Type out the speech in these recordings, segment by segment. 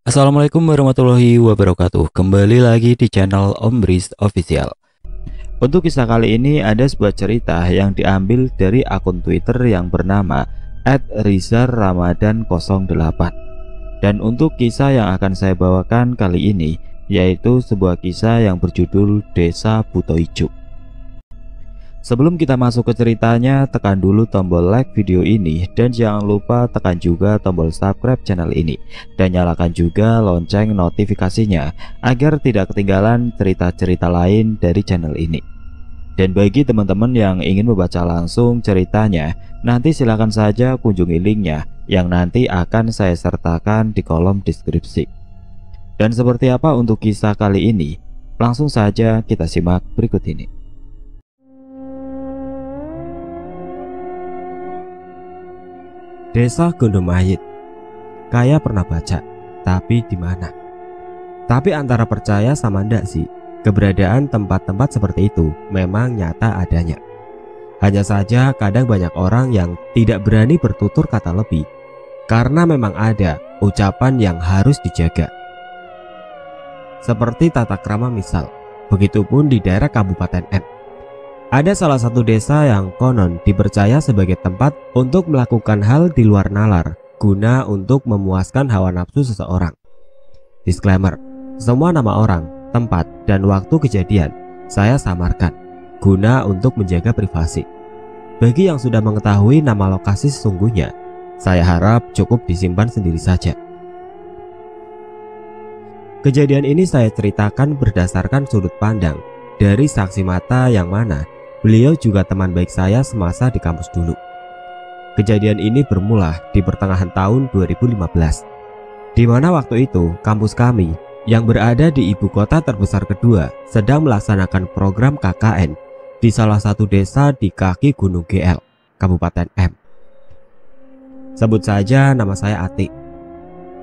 Assalamualaikum warahmatullahi wabarakatuh. Kembali lagi di channel Om Bris Official. Untuk kisah kali ini ada sebuah cerita yang diambil dari akun Twitter yang bernama @rizarramadan08. Dan untuk kisah yang akan saya bawakan kali ini yaitu sebuah kisah yang berjudul Desa Buto Ijuk. Sebelum kita masuk ke ceritanya, tekan dulu tombol like video ini dan jangan lupa tekan juga tombol subscribe channel ini dan nyalakan juga lonceng notifikasinya agar tidak ketinggalan cerita-cerita lain dari channel ini. Dan bagi teman-teman yang ingin membaca langsung ceritanya, nanti silahkan saja kunjungi linknya yang nanti akan saya sertakan di kolom deskripsi. Dan seperti apa untuk kisah kali ini? Langsung saja kita simak berikut ini. Desa Gondomayit. Kayak pernah baca, tapi di mana? Tapi antara percaya sama ndak sih, keberadaan tempat-tempat seperti itu memang nyata adanya. Hanya saja kadang banyak orang yang tidak berani bertutur kata lebih, karena memang ada ucapan yang harus dijaga. Seperti tata krama misal, begitupun di daerah Kabupaten M. Ada salah satu desa yang konon dipercaya sebagai tempat untuk melakukan hal di luar nalar guna untuk memuaskan hawa nafsu seseorang. Disclaimer, semua nama orang, tempat, dan waktu kejadian saya samarkan guna untuk menjaga privasi. Bagi yang sudah mengetahui nama lokasi sesungguhnya, saya harap cukup disimpan sendiri saja. Kejadian ini saya ceritakan berdasarkan sudut pandang dari saksi mata yang mana beliau juga teman baik saya semasa di kampus dulu. Kejadian ini bermula di pertengahan tahun 2015, di mana waktu itu kampus kami yang berada di ibu kota terbesar kedua sedang melaksanakan program KKN di salah satu desa di kaki Gunung GL, Kabupaten M. Sebut saja nama saya Atik.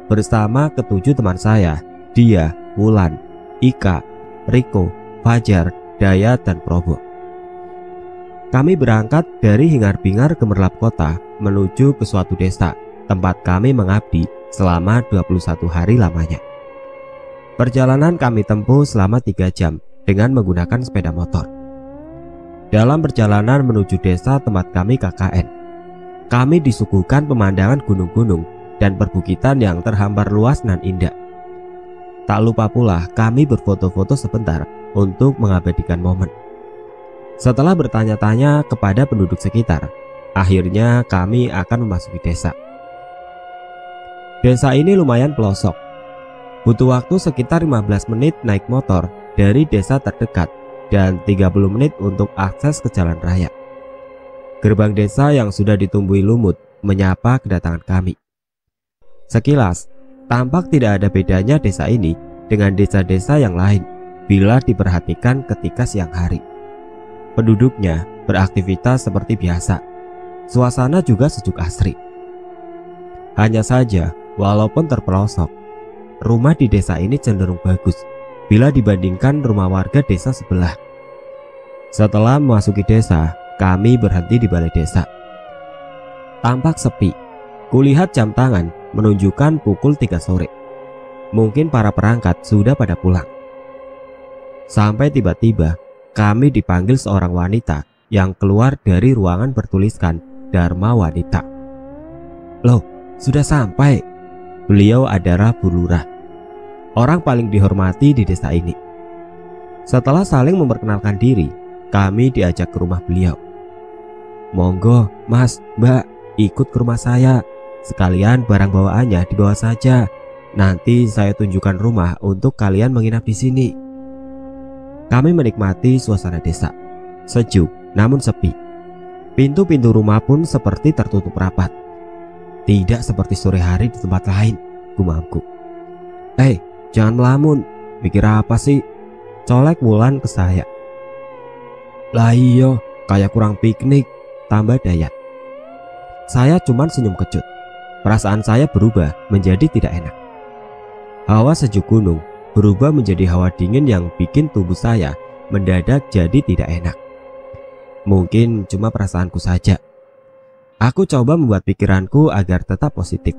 Bersama ketujuh teman saya, Dia, Wulan, Ika, Riko, Fajar, Dayat, dan Probo. Kami berangkat dari hingar-bingar gemerlap kota menuju ke suatu desa tempat kami mengabdi selama 21 hari lamanya. Perjalanan kami tempuh selama 3 jam dengan menggunakan sepeda motor. Dalam perjalanan menuju desa tempat kami KKN, kami disuguhkan pemandangan gunung-gunung dan perbukitan yang terhampar luas nan indah. Tak lupa pula kami berfoto-foto sebentar untuk mengabadikan momen. Setelah bertanya-tanya kepada penduduk sekitar, akhirnya kami akan memasuki desa. Desa ini lumayan pelosok. Butuh waktu sekitar 15 menit naik motor dari desa terdekat dan 30 menit untuk akses ke jalan raya. Gerbang desa yang sudah ditumbuhi lumut menyapa kedatangan kami. Sekilas, tampak tidak ada bedanya desa ini dengan desa-desa yang lain bila diperhatikan ketika siang hari. Penduduknya beraktivitas seperti biasa. Suasana juga sejuk asri. Hanya saja, walaupun terpelosok, rumah di desa ini cenderung bagus bila dibandingkan rumah warga desa sebelah. Setelah memasuki desa, kami berhenti di balai desa. Tampak sepi. Kulihat jam tangan menunjukkan pukul 3 sore. Mungkin para perangkat sudah pada pulang. Sampai tiba-tiba kami dipanggil seorang wanita yang keluar dari ruangan bertuliskan Dharma Wanita. Loh, sudah sampai? Beliau adalah Bu Lurah, orang paling dihormati di desa ini. Setelah saling memperkenalkan diri, kami diajak ke rumah beliau. Monggo, Mas, Mbak, ikut ke rumah saya. Sekalian barang bawaannya dibawa saja. Nanti saya tunjukkan rumah untuk kalian menginap di sini. Kami menikmati suasana desa, sejuk namun sepi. Pintu-pintu rumah pun seperti tertutup rapat. Tidak seperti sore hari di tempat lain, gumamku. Jangan melamun, pikir apa sih? Colek Wulan ke saya. Lah iyo, kayak kurang piknik, tambah Dayat. Saya cuman senyum kecut. Perasaan saya berubah menjadi tidak enak. Hawa sejuk gunung berubah menjadi hawa dingin yang bikin tubuh saya mendadak jadi tidak enak. Mungkin cuma perasaanku saja. Aku coba membuat pikiranku agar tetap positif.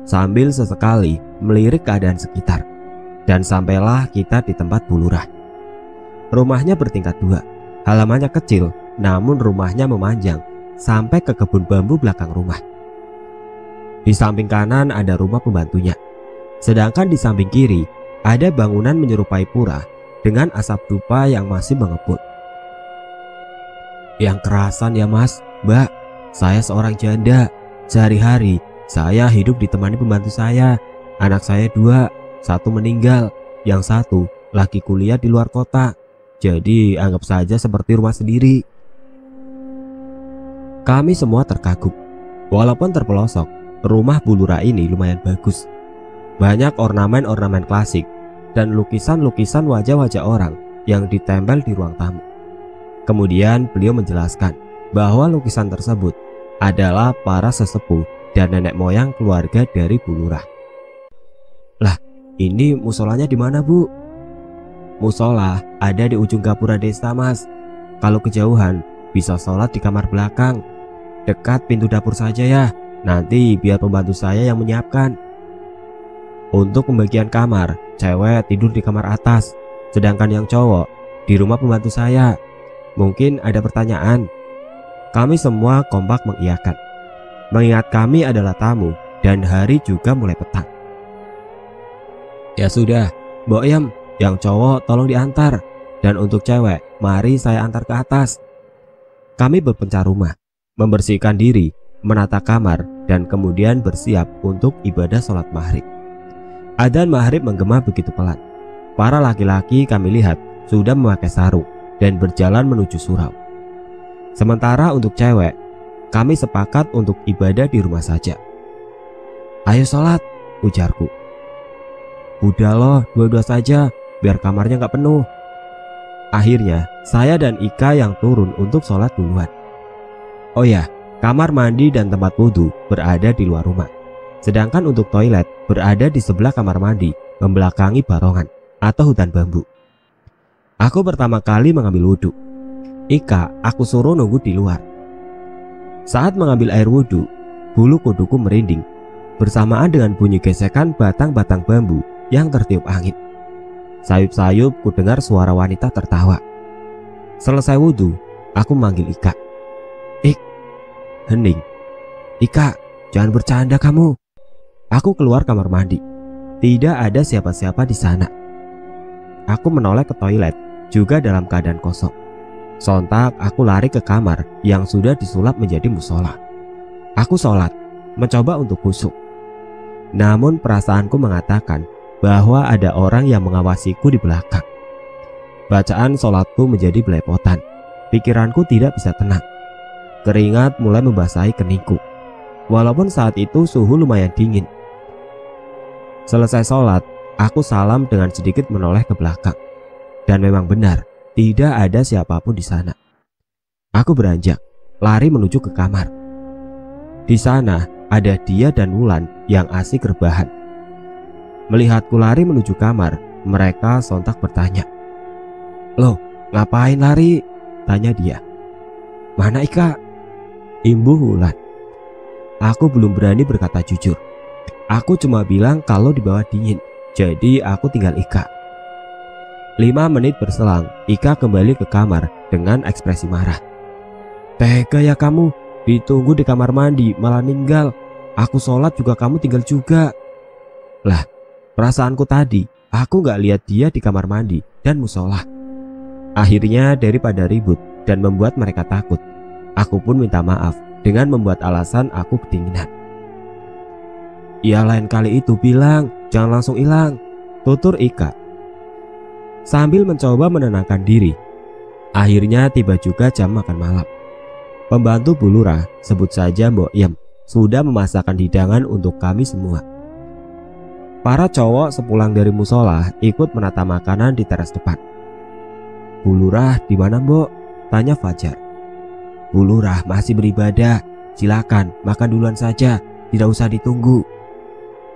sambil sesekali melirik keadaan sekitar. Dan sampailah kita di tempat Bu Lurah. Rumahnya bertingkat 2, halamannya kecil, namun rumahnya memanjang sampai ke kebun bambu belakang rumah. Di samping kanan ada rumah pembantunya, sedangkan di samping kiri ada bangunan menyerupai pura dengan asap dupa yang masih mengepul. Yang kerasan ya Mas, Mbak, saya seorang janda. Sehari-hari saya hidup ditemani pembantu saya. Anak saya 2, 1 meninggal, yang 1 lagi kuliah di luar kota. Jadi anggap saja seperti rumah sendiri. Kami semua terkagum. Walaupun terpelosok, rumah Bu Lurah ini lumayan bagus. Banyak ornamen-ornamen klasik dan lukisan-lukisan wajah-wajah orang yang ditempel di ruang tamu. Kemudian beliau menjelaskan bahwa lukisan tersebut adalah para sesepuh dan nenek moyang keluarga dari Bu Lurah. Lah, ini musolanya di mana, Bu? Musola ada di ujung gapura desa, Mas. Kalau kejauhan bisa sholat di kamar belakang, dekat pintu dapur saja ya. Nanti biar pembantu saya yang menyiapkan. Untuk pembagian kamar, cewek tidur di kamar atas, sedangkan yang cowok di rumah pembantu saya. Mungkin ada pertanyaan. Kami semua kompak mengiyakan, mengingat kami adalah tamu dan hari juga mulai petang. Ya sudah, Mbok Yem, yang cowok tolong diantar, dan untuk cewek mari saya antar ke atas. Kami berpencar rumah, membersihkan diri, menata kamar, dan kemudian bersiap untuk ibadah sholat maghrib. Adzan maghrib menggema begitu pelan. Para laki-laki kami lihat sudah memakai sarung dan berjalan menuju surau. Sementara untuk cewek, kami sepakat untuk ibadah di rumah saja. Ayo sholat, ujarku. Udah loh, 2-2 saja, biar kamarnya gak penuh. Akhirnya, saya dan Ika yang turun untuk sholat duluan. Oh ya, kamar mandi dan tempat wudhu berada di luar rumah. Sedangkan untuk toilet berada di sebelah kamar mandi, membelakangi barongan atau hutan bambu. Aku pertama kali mengambil wudhu. Ika aku suruh nunggu di luar. Saat mengambil air wudhu, bulu kuduku merinding bersamaan dengan bunyi gesekan batang-batang bambu yang tertiup angin. Sayup-sayup ku dengar suara wanita tertawa. Selesai wudhu, aku memanggil Ika. Ik, hening. Ika, jangan bercanda kamu. Aku keluar kamar mandi. Tidak ada siapa-siapa di sana. Aku menoleh ke toilet, juga dalam keadaan kosong. Sontak aku lari ke kamar yang sudah disulap menjadi musola. Aku sholat, mencoba untuk khusyuk. Namun perasaanku mengatakan bahwa ada orang yang mengawasiku di belakang. Bacaan sholatku menjadi belepotan. Pikiranku tidak bisa tenang. Keringat mulai membasahi keningku, walaupun saat itu suhu lumayan dingin. Selesai sholat, aku salam dengan sedikit menoleh ke belakang. Dan memang benar, tidak ada siapapun di sana. Aku beranjak, lari menuju ke kamar. Di sana ada dia dan Wulan yang asik rebahan. Melihatku lari menuju kamar, mereka sontak bertanya. Loh, ngapain lari? Tanya dia. Mana Ika? Imbuh Wulan. Aku belum berani berkata jujur. Aku cuma bilang kalau di bawah dingin, jadi aku tinggal Ika. 5 menit berselang, Ika kembali ke kamar dengan ekspresi marah. Tega ya kamu, ditunggu di kamar mandi malah ninggal. Aku sholat juga kamu tinggal juga. Lah, perasaanku tadi, aku gak lihat dia di kamar mandi dan musola. Akhirnya daripada ribut dan membuat mereka takut, aku pun minta maaf dengan membuat alasan aku kedinginan. Ya lain kali itu bilang, jangan langsung hilang, tutur Ika. Sambil mencoba menenangkan diri. Akhirnya tiba juga jam makan malam. Pembantu Bu Lurah, sebut saja Mbok Yem, sudah memasakkan hidangan untuk kami semua. Para cowok sepulang dari musola ikut menata makanan di teras depan. Bu Lurah di mana Mbok? Tanya Fajar. Bu Lurah masih beribadah, silakan makan duluan saja, tidak usah ditunggu.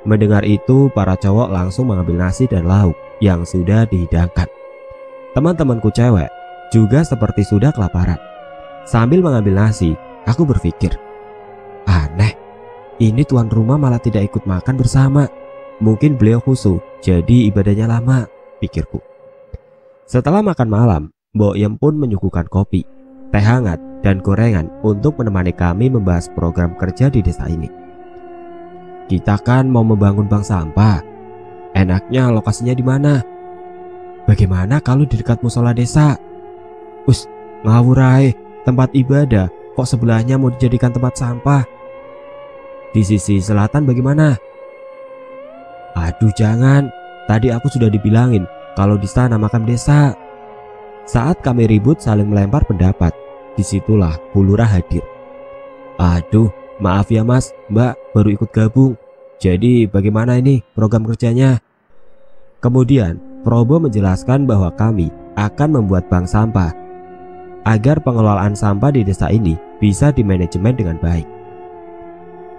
Mendengar itu, para cowok langsung mengambil nasi dan lauk yang sudah dihidangkan. Teman-temanku cewek juga seperti sudah kelaparan. Sambil mengambil nasi, aku berpikir, aneh, Ini tuan rumah malah tidak ikut makan bersama. Mungkin beliau khusyuk, jadi ibadahnya lama, pikirku. Setelah makan malam, Mbok Yem pun menyuguhkan kopi, teh hangat, dan gorengan untuk menemani kami membahas program kerja di desa ini. Kita kan mau membangun bank sampah. Enaknya lokasinya di mana? Bagaimana kalau di dekat musola desa? Ngawur ae, tempat ibadah kok sebelahnya mau dijadikan tempat sampah? Di sisi selatan bagaimana? Aduh jangan, tadi aku sudah dibilangin kalau di sana makam desa. Saat kami ribut saling melempar pendapat, disitulah Bu Lurah hadir. Aduh, maaf ya mas, mbak baru ikut gabung. Jadi bagaimana ini program kerjanya? Kemudian Probo menjelaskan bahwa kami akan membuat bank sampah agar pengelolaan sampah di desa ini bisa dimanajemen dengan baik.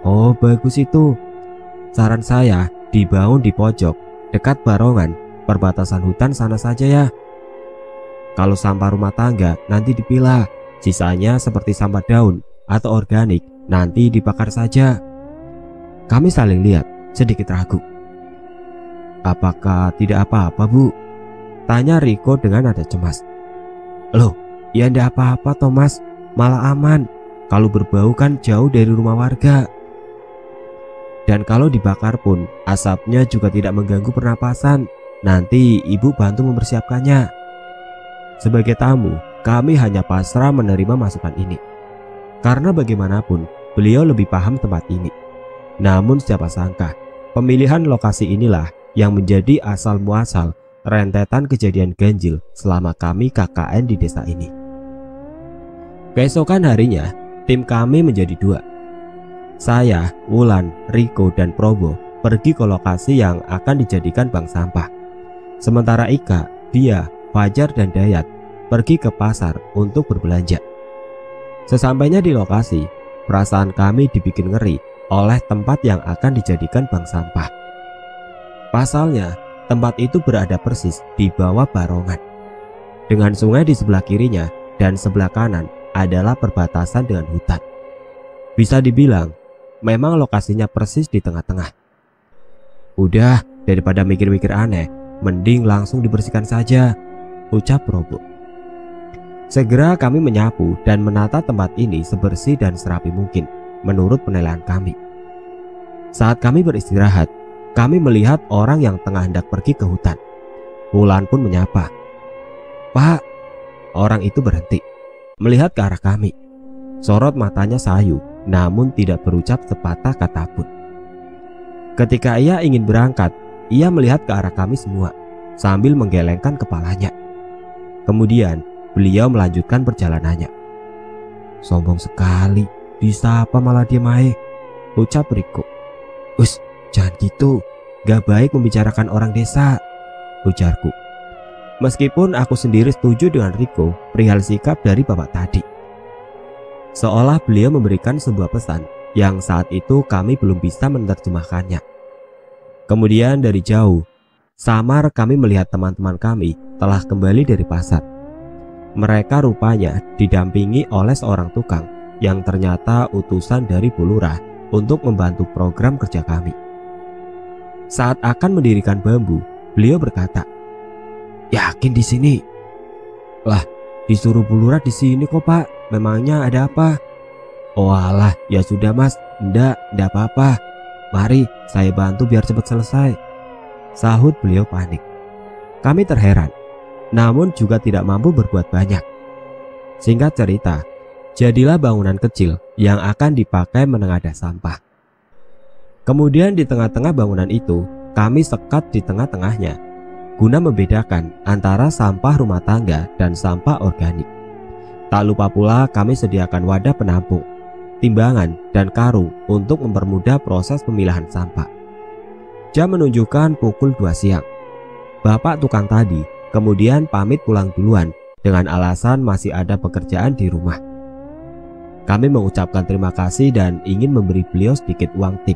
Oh bagus itu. Saran saya dibangun di pojok dekat barongan perbatasan hutan sana saja ya. Kalau sampah rumah tangga nanti dipilah, sisanya seperti sampah daun atau organik nanti dibakar saja. Kami saling lihat, sedikit ragu. Apakah tidak apa-apa bu? Tanya Riko dengan nada cemas. Loh, ya tidak apa-apa Thomas, malah aman. Kalau berbau kan jauh dari rumah warga. Dan kalau dibakar pun asapnya juga tidak mengganggu pernapasan. Nanti ibu bantu mempersiapkannya. Sebagai tamu, kami hanya pasrah menerima masukan ini. Karena bagaimanapun beliau lebih paham tempat ini. Namun siapa sangka pemilihan lokasi inilah yang menjadi asal muasal rentetan kejadian ganjil selama kami KKN di desa ini. Keesokan harinya tim kami menjadi dua. Saya, Wulan, Riko, dan Probo pergi ke lokasi yang akan dijadikan bank sampah. Sementara Ika, Dia, Fajar, dan Dayat pergi ke pasar untuk berbelanja. Sesampainya di lokasi, perasaan kami dibikin ngeri oleh tempat yang akan dijadikan bank sampah. Pasalnya, tempat itu berada persis di bawah barongan. Dengan sungai di sebelah kirinya dan sebelah kanan adalah perbatasan dengan hutan. Bisa dibilang, memang lokasinya persis di tengah-tengah. Udah, daripada mikir-mikir aneh, mending langsung dibersihkan saja, ucap Probo. Segera kami menyapu dan menata tempat ini sebersih dan serapi mungkin, menurut penilaian kami. Saat kami beristirahat, kami melihat orang yang tengah hendak pergi ke hutan. Wulan pun menyapa. Pak, orang itu berhenti, melihat ke arah kami. Sorot matanya sayu, namun tidak berucap sepatah kata pun. Ketika ia ingin berangkat, ia melihat ke arah kami semua, sambil menggelengkan kepalanya. Kemudian, beliau melanjutkan perjalanannya. Sombong sekali, disapa malah dia mae, ucap Riko. Jangan gitu, gak baik membicarakan orang desa, ujarku. Meskipun aku sendiri setuju dengan Riko perihal sikap dari bapak tadi. Seolah beliau memberikan sebuah pesan yang saat itu kami belum bisa menerjemahkannya. Kemudian dari jauh, samar kami melihat teman-teman kami telah kembali dari pasar. Mereka rupanya didampingi oleh seorang tukang yang ternyata utusan dari Bu Lurah untuk membantu program kerja kami. Saat akan mendirikan bambu, beliau berkata, "Yakin di sini?" "Lah, disuruh Bu Lurah di sini kok, Pak. Memangnya ada apa?" "Oh alah, ya sudah Mas, ndak apa-apa. Mari saya bantu biar cepat selesai," sahut beliau panik. Kami terheran, namun juga tidak mampu berbuat banyak. Singkat cerita, jadilah bangunan kecil yang akan dipakai menengadah sampah. Kemudian di tengah-tengah bangunan itu, kami sekat di tengah-tengahnya, guna membedakan antara sampah rumah tangga dan sampah organik. Tak lupa pula kami sediakan wadah penampung, timbangan, dan karung untuk mempermudah proses pemilahan sampah. Jam menunjukkan pukul 2 siang. Bapak tukang tadi kemudian pamit pulang duluan dengan alasan masih ada pekerjaan di rumah. Kami mengucapkan terima kasih dan ingin memberi beliau sedikit uang tip.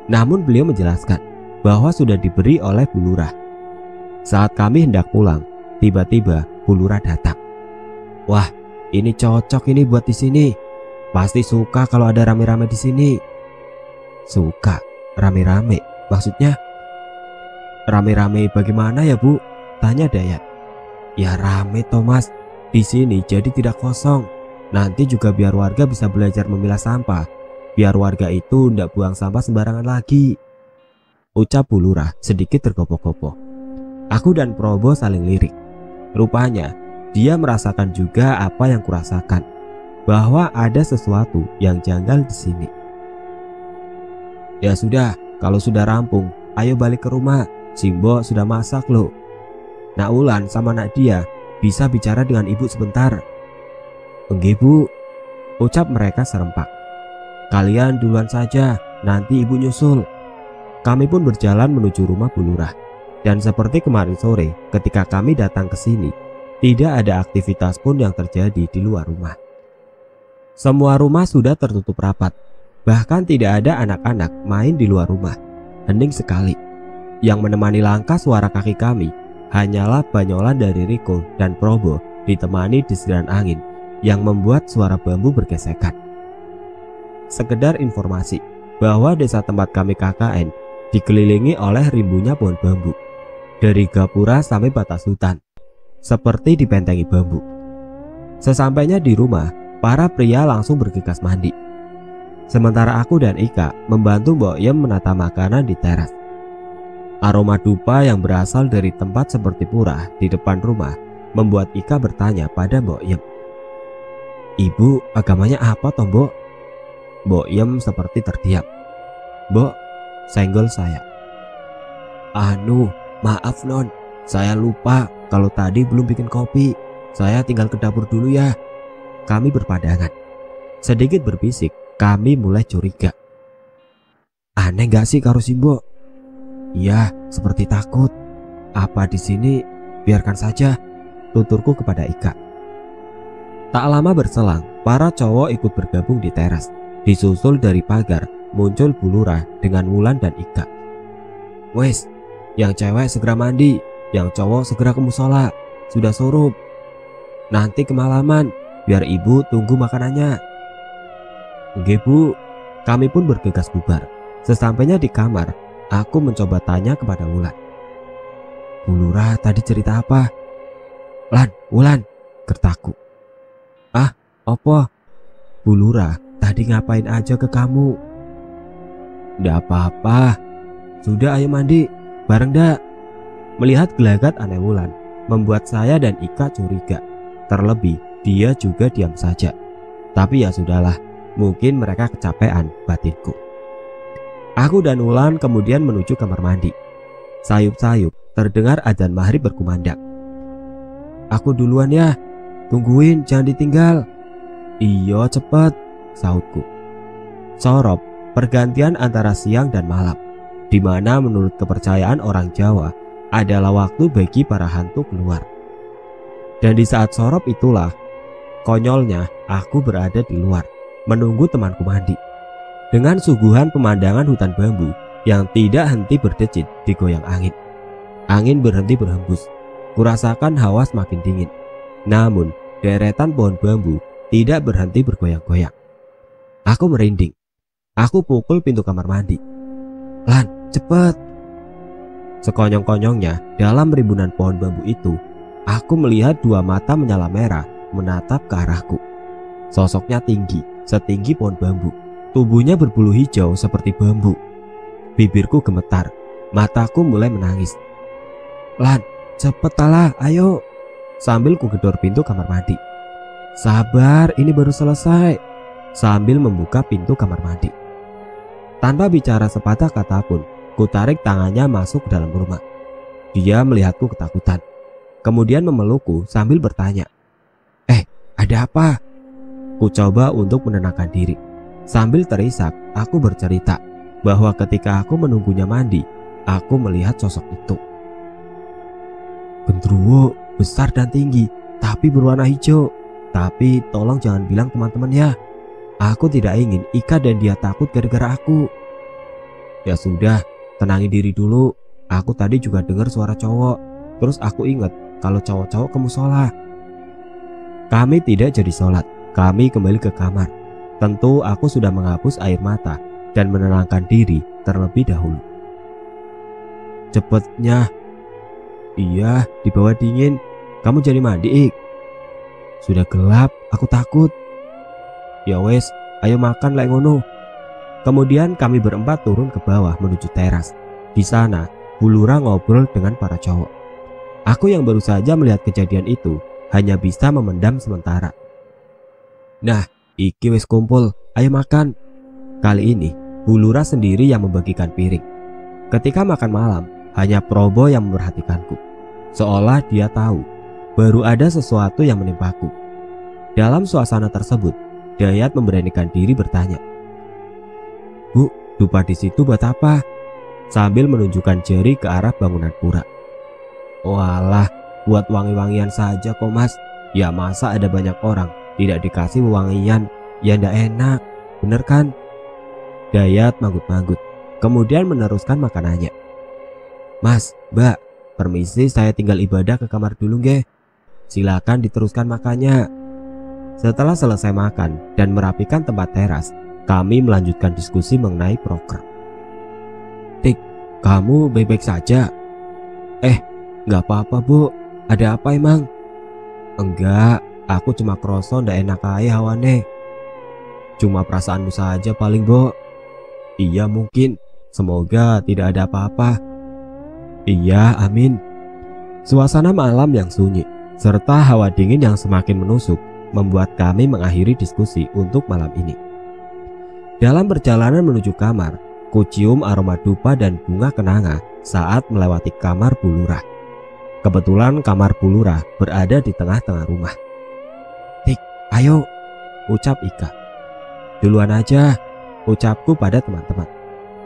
Namun beliau menjelaskan bahwa sudah diberi oleh Bu Lurah. Saat kami hendak pulang, tiba-tiba Bu Lurah datang. "Wah, ini cocok ini buat di sini. Pasti suka kalau ada rame-rame di sini." Suka. Rame-rame? Maksudnya? Rame-rame bagaimana ya Bu? Tanya Dayat. Ya rame Thomas. Di sini jadi tidak kosong. Nanti juga biar warga bisa belajar memilah sampah. Biar warga itu ndak buang sampah sembarangan lagi. Ucap Bu Lurah sedikit tergopoh-gopoh. Aku dan Probo saling lirik. Rupanya dia merasakan juga apa yang kurasakan, bahwa ada sesuatu yang janggal di sini. Ya sudah, kalau sudah rampung, ayo balik ke rumah. Simbo sudah masak loh. Nak Wulan sama Nak Dia bisa bicara dengan ibu sebentar. Enggak Bu, ucap mereka serempak. Kalian duluan saja, nanti ibu nyusul. Kami pun berjalan menuju rumah Bu Lurah. Dan seperti kemarin sore ketika kami datang ke sini, tidak ada aktivitas pun yang terjadi di luar rumah. Semua rumah sudah tertutup rapat. Bahkan tidak ada anak-anak main di luar rumah. Hening sekali. Yang menemani langkah suara kaki kami hanyalah banyolan dari Riko dan Probo ditemani desiran angin yang membuat suara bambu bergesekan. Sekedar informasi bahwa desa tempat kami KKN dikelilingi oleh rimbunya pohon bambu. Dari gapura sampai batas hutan, seperti dibentengi bambu. Sesampainya di rumah, para pria langsung bergegas mandi. Sementara aku dan Ika membantu Mbok Yem menata makanan di teras. Aroma dupa yang berasal dari tempat seperti pura di depan rumah membuat Ika bertanya pada Mbok Yem. Ibu agamanya apa toh Mbok? Mbok Yem seperti terdiam. Mbok, senggol saya. Maaf non, saya lupa kalau tadi belum bikin kopi. Saya tinggal ke dapur dulu ya. Kami berpadangan. Sedikit berbisik, kami mulai curiga. Aneh gak sih karo Simbo? Iya, seperti takut. Apa di sini? Biarkan saja, tuturku kepada Ika. Tak lama berselang, para cowok ikut bergabung di teras. Disusul dari pagar, muncul Bu Lurah dengan Wulan dan Ika. Wes, yang cewek segera mandi, yang cowok segera ke musola. Sudah surup. Nanti kemalaman, biar ibu tunggu makanannya. Nggih Bu, kami pun bergegas bubar. Sesampainya di kamar, aku mencoba tanya kepada Wulan. Bu Lurah tadi cerita apa? Wulan, gertaku. Apa? Bu Lurah tadi ngapain aja ke kamu? Nggak apa-apa. Sudah ayo mandi, bareng dak. Melihat gelagat aneh Wulan membuat saya dan Ika curiga. Terlebih dia juga diam saja. Tapi ya sudahlah, mungkin mereka kecapean, batinku. Aku dan Wulan kemudian menuju kamar mandi. Sayup-sayup terdengar adzan maghrib berkumandang. Aku duluan ya, tungguin jangan ditinggal. Iya cepet, sautku. Sorop pergantian antara siang dan malam, di mana menurut kepercayaan orang Jawa adalah waktu bagi para hantu keluar. Dan di saat sorop itulah, konyolnya aku berada di luar, menunggu temanku mandi. Dengan suguhan pemandangan hutan bambu yang tidak henti berdecit digoyang angin. Angin berhenti berhembus, kurasakan hawa semakin dingin. Namun, deretan pohon bambu tidak berhenti bergoyang-goyang. Aku merinding. Aku pukul pintu kamar mandi. Lan, cepet. Sekonyong-konyongnya dalam rimbunan pohon bambu itu, aku melihat dua mata menyala merah menatap ke arahku. Sosoknya tinggi, setinggi pohon bambu. Tubuhnya berbulu hijau seperti bambu. Bibirku gemetar, mataku mulai menangis. Lan, cepet lah, ayo. Sambil kugedor pintu kamar mandi. Sabar, ini baru selesai. Sambil membuka pintu kamar mandi. Tanpa bicara sepatah kata pun, kutarik tangannya masuk ke dalam rumah. Dia melihatku ketakutan. Kemudian memelukku sambil bertanya, ada apa? Ku coba untuk menenangkan diri. Sambil terisak, aku bercerita bahwa ketika aku menunggunya mandi, aku melihat sosok itu. Gendruwo, besar dan tinggi, tapi berwarna hijau. Tapi tolong jangan bilang teman-teman ya. Aku tidak ingin Ika dan dia takut gara-gara aku. Ya sudah, tenangin diri dulu. Aku tadi juga dengar suara cowok. Terus aku ingat kalau cowok-cowok ke musola. Kami tidak jadi sholat. Kami kembali ke kamar. Tentu aku sudah menghapus air mata dan menenangkan diri terlebih dahulu. Cepetnya. Iya, di bawah dingin. Kamu jadi mandi, Ik. Sudah gelap, aku takut. Ya wes, ayo makan lek ngono. Kemudian kami berempat turun ke bawah menuju teras. Di sana, Bu Lurah ngobrol dengan para cowok. Aku yang baru saja melihat kejadian itu hanya bisa memendam sementara. Nah, iki wis kumpul, ayo makan. Kali ini, Bu Lurah sendiri yang membagikan piring. Ketika makan malam, hanya Probo yang memperhatikanku. Seolah dia tahu, baru ada sesuatu yang menimpaku. Dalam suasana tersebut, Dayat memberanikan diri bertanya, Bu, dupa di situ buat apa? Sambil menunjukkan jari ke arah bangunan pura. Walah, buat wangi-wangian saja kok Mas. Ya masa ada banyak orang tidak dikasih wewangian, ya ndak enak, bener kan? Dayat manggut-manggut, kemudian meneruskan makanannya. Mas, Mbak, permisi saya tinggal ibadah ke kamar dulu nggih. Silakan diteruskan makannya. Setelah selesai makan dan merapikan tempat teras, kami melanjutkan diskusi mengenai proker. Tik, kamu baik-baik saja? Nggak apa-apa Bu, ada apa emang? Enggak, aku cuma kroso ndak enak aja hawane. Cuma perasaanmu saja paling Bu. Iya mungkin, semoga tidak ada apa-apa. Iya, amin. Suasana malam yang sunyi serta hawa dingin yang semakin menusuk membuat kami mengakhiri diskusi untuk malam ini. Dalam perjalanan menuju kamar, ku cium aroma dupa dan bunga kenanga saat melewati kamar Bu Lurah. Kebetulan kamar Bu Lurah berada di tengah-tengah rumah. Tik, ayo, ucap Ika. Duluan aja, ucapku pada teman-teman.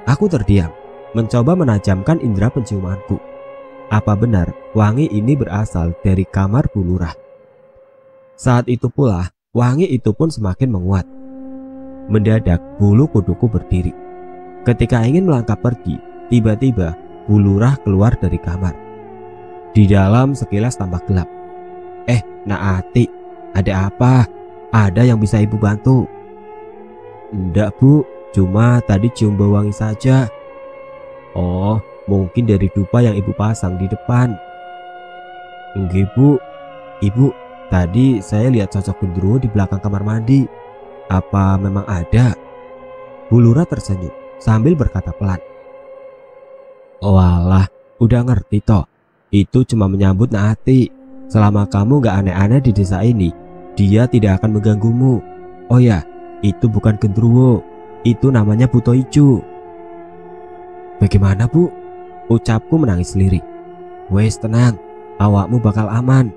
Aku terdiam, mencoba menajamkan indera penciumanku. Apa benar wangi ini berasal dari kamar Bu Lurah? Saat itu pula, wangi itu pun semakin menguat. Mendadak bulu kuduku berdiri. Ketika ingin melangkah pergi, tiba-tiba Bu Lurah keluar dari kamar. Di dalam sekilas tampak gelap. Naati, ada apa? Ada yang bisa ibu bantu? Enggak Bu, cuma tadi cium bau wangi saja. Oh, mungkin dari dupa yang ibu pasang di depan. Enggak Bu, ibu, tadi saya lihat sosok genderuwo di belakang kamar mandi. Apa memang ada? Bu Lurah tersenyum sambil berkata pelan. Oh alah, udah ngerti toh. Itu cuma menyambut Naati. Selama kamu gak aneh-aneh di desa ini, dia tidak akan mengganggumu. Oh ya, itu bukan genderuwo. Itu namanya buto ijo. Bagaimana Bu? Ucapku menangis lirik. Wes tenang, awakmu bakal aman.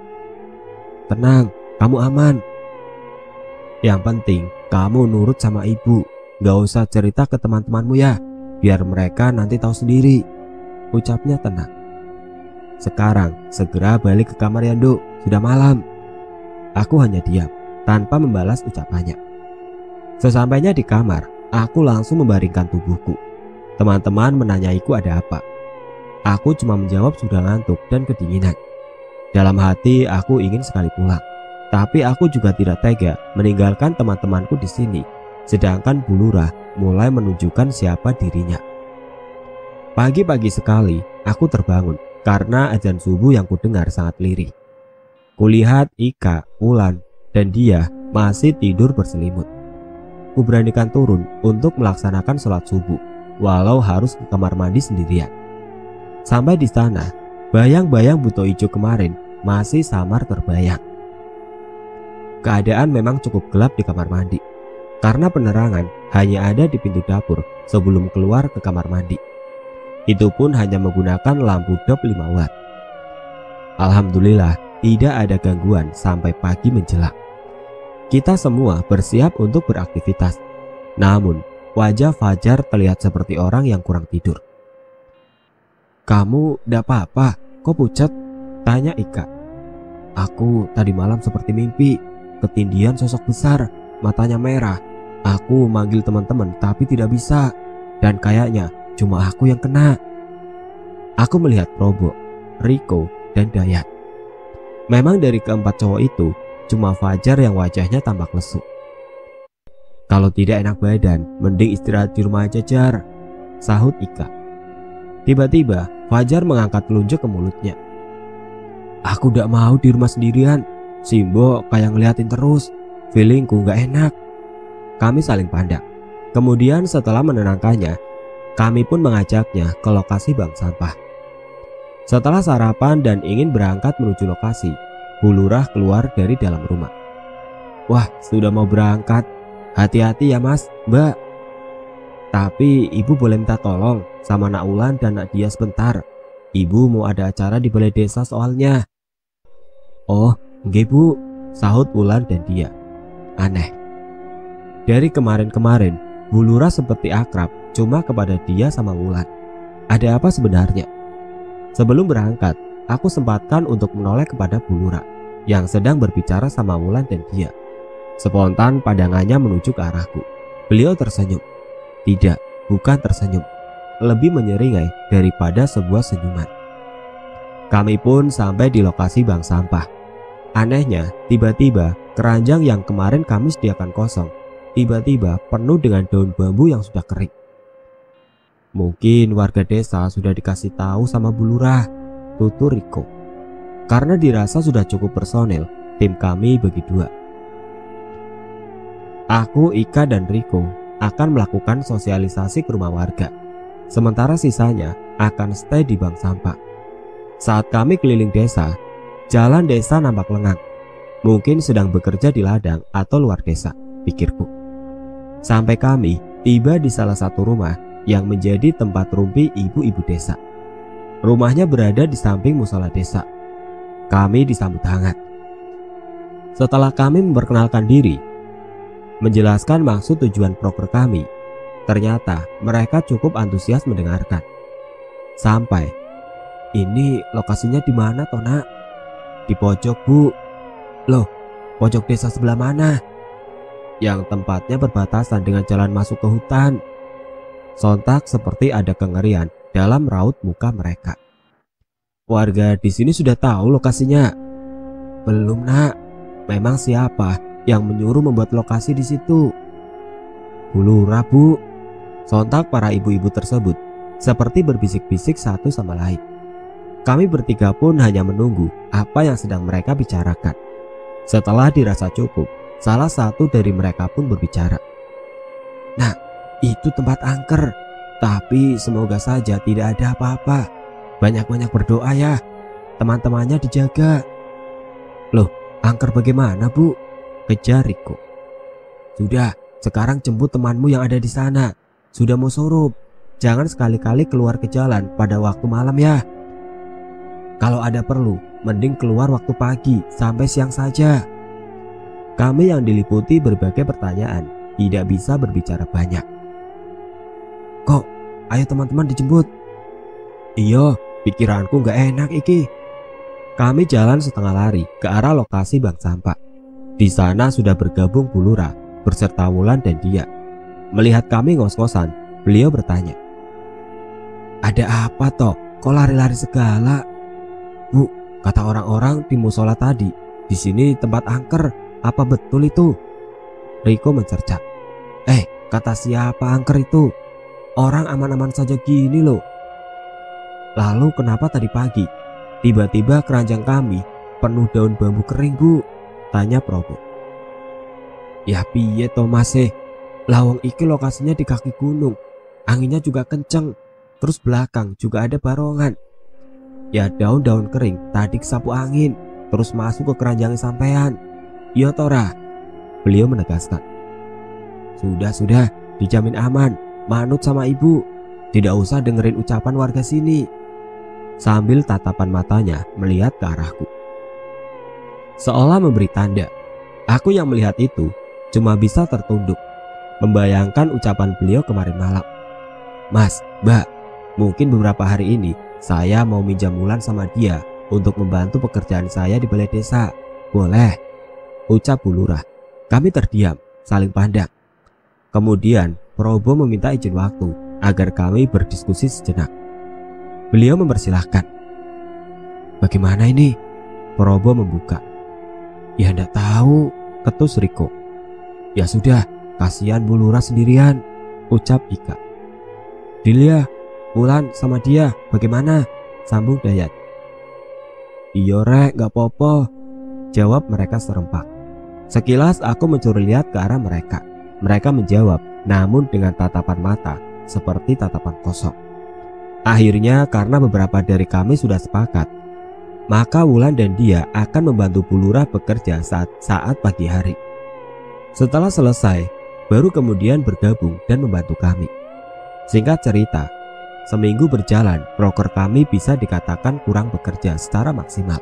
Tenang, kamu aman. Yang penting kamu nurut sama ibu. Gak usah cerita ke teman-temanmu ya, biar mereka nanti tahu sendiri. Ucapnya tenang. Sekarang segera balik ke kamar ya Nduk, sudah malam. Aku hanya diam tanpa membalas ucapannya. Sesampainya di kamar, aku langsung membaringkan tubuhku. Teman-teman menanyaiku ada apa. Aku cuma menjawab sudah ngantuk dan kedinginan. Dalam hati aku ingin sekali pulang, tapi aku juga tidak tega meninggalkan teman-temanku di sini. Sedangkan Bu Lurah mulai menunjukkan siapa dirinya. Pagi-pagi sekali aku terbangun karena azan subuh yang kudengar sangat lirih. Kulihat Ika, Ulan, dan dia masih tidur berselimut. Kuberanikan turun untuk melaksanakan sholat subuh, walau harus ke kamar mandi sendirian. Sampai di sana, bayang-bayang buto ijo kemarin masih samar terbayang. Keadaan memang cukup gelap di kamar mandi, karena penerangan hanya ada di pintu dapur sebelum keluar ke kamar mandi. Itu pun hanya menggunakan lampu dop 5 watt. Alhamdulillah tidak ada gangguan sampai pagi menjelang. Kita semua bersiap untuk beraktivitas. Namun wajah Fajar terlihat seperti orang yang kurang tidur. Kamu ndak apa-apa, kok pucat? Tanya Ika. Aku tadi malam seperti mimpi. Ketindihan sosok besar, matanya merah. Aku manggil teman-teman tapi tidak bisa. Dan kayaknya cuma aku yang kena. Aku melihat Probo, Riko, dan Dayat. Memang dari keempat cowok itu, cuma Fajar yang wajahnya tampak lesu. Kalau tidak enak badan, mending istirahat di rumah aja, Jar, sahut Ika. Tiba-tiba Fajar mengangkat telunjuk ke mulutnya. Aku gak mau di rumah sendirian. Simbo kayak ngeliatin terus. Feelingku gak enak. Kami saling pandang. Kemudian setelah menenangkannya, kami pun mengajaknya ke lokasi bank sampah. Setelah sarapan dan ingin berangkat menuju lokasi, Bu Lurah keluar dari dalam rumah. Wah, sudah mau berangkat. Hati-hati ya Mas, Mbak. Tapi ibu boleh minta tolong sama Nak Ulan dan Nak Dia sebentar. Ibu mau ada acara di balai desa soalnya. Oh, nggih Bu, sahut Ulan dan Dia. Aneh. Dari kemarin-kemarin, Bu Lurah seperti akrab cuma kepada Dia sama Ulan. Ada apa sebenarnya? Sebelum berangkat, aku sempatkan untuk menoleh kepada Bu Lurah yang sedang berbicara sama Ulan dan Dia. Spontan pandangannya menuju ke arahku. Beliau tersenyum. Tidak, bukan tersenyum. Lebih menyeringai daripada sebuah senyuman. Kami pun sampai di lokasi bank sampah. Anehnya, tiba-tiba keranjang yang kemarin kami sediakan kosong, tiba-tiba penuh dengan daun bambu yang sudah kering. Mungkin warga desa sudah dikasih tahu sama Bu Lurah, tutur Riko. Karena dirasa sudah cukup personil, tim kami bagi dua. Aku, Ika, dan Riko akan melakukan sosialisasi ke rumah warga. Sementara sisanya akan stay di bank sampah. Saat kami keliling desa, jalan desa nampak lengang. Mungkin sedang bekerja di ladang atau luar desa, pikirku. Sampai kami tiba di salah satu rumah yang menjadi tempat rumpi ibu-ibu desa. Rumahnya berada di samping musola desa. Kami disambut hangat. Setelah kami memperkenalkan diri, menjelaskan maksud tujuan proker kami, ternyata mereka cukup antusias mendengarkan. Sampai, ini lokasinya di mana toh Nak? Di pojok Bu. Loh, pojok desa sebelah mana? Yang tempatnya berbatasan dengan jalan masuk ke hutan. Sontak seperti ada kengerian dalam raut muka mereka. Warga di sini sudah tahu lokasinya. Belum Nak. Memang siapa yang menyuruh membuat lokasi di situ? Bu Lurah Bu. Sontak para ibu-ibu tersebut seperti berbisik-bisik satu sama lain. Kami bertiga pun hanya menunggu apa yang sedang mereka bicarakan. Setelah dirasa cukup, salah satu dari mereka pun berbicara. Nah, itu tempat angker. Tapi semoga saja tidak ada apa-apa. Banyak-banyak berdoa ya. Teman-temannya dijaga. Loh, angker bagaimana Bu? Kejar Riko. Sudah, sekarang jemput temanmu yang ada di sana. Sudah mau surup. Jangan sekali-kali keluar ke jalan pada waktu malam ya. Kalau ada perlu, mending keluar waktu pagi sampai siang saja. Kami yang diliputi berbagai pertanyaan tidak bisa berbicara banyak. Kok, ayo teman-teman dijemput. Iya, pikiranku gak enak iki. Kami jalan setengah lari ke arah lokasi bank sampah. Di sana sudah bergabung Bu Lurah berserta Wulan dan Dia. Melihat kami ngos-ngosan, beliau bertanya, ada apa toh? Kok lari-lari segala? Bu, kata orang-orang di musola tadi, di sini tempat angker. Apa betul itu? Riko mencerca. Kata siapa angker itu? Orang aman-aman saja gini loh. Lalu kenapa tadi pagi tiba-tiba keranjang kami penuh daun bambu kering Bu? Tanya Probo. Ya piye toh Mas lawang iki lokasinya di kaki gunung. Anginnya juga kenceng. Terus belakang juga ada barongan. Ya daun-daun kering tadi kesapu angin, terus masuk ke keranjang sampean. Iya Tora, beliau menegaskan. Sudah, dijamin aman. Manut sama ibu. Tidak usah dengerin ucapan warga sini. Sambil tatapan matanya melihat ke arahku, seolah memberi tanda. Aku yang melihat itu cuma bisa tertunduk, membayangkan ucapan beliau kemarin malam. Mas, Mbak, mungkin beberapa hari ini saya mau minjam Wulan sama Dia untuk membantu pekerjaan saya di balai desa. Boleh? Ucap Bu Lurah. Kami terdiam, saling pandang. Kemudian Probo meminta izin waktu agar kami berdiskusi sejenak. Beliau mempersilahkan. Bagaimana ini? Probo membuka. Ya enggak tahu, ketus Riko. Ya sudah, Kasihan Bu Lurah sendirian, ucap Ika. Dilia, Wulan sama dia bagaimana? Sambung Dayat. Iyo rek, gak apa-apa, jawab mereka serempak. Sekilas aku mencuri lihat ke arah mereka. Mereka menjawab, namun dengan tatapan mata seperti tatapan kosong. Akhirnya karena beberapa dari kami sudah sepakat, maka Wulan dan dia akan membantu Bu Lurah bekerja saat pagi hari. Setelah selesai, baru kemudian bergabung dan membantu kami. Singkat cerita, seminggu berjalan, proker kami bisa dikatakan kurang bekerja secara maksimal.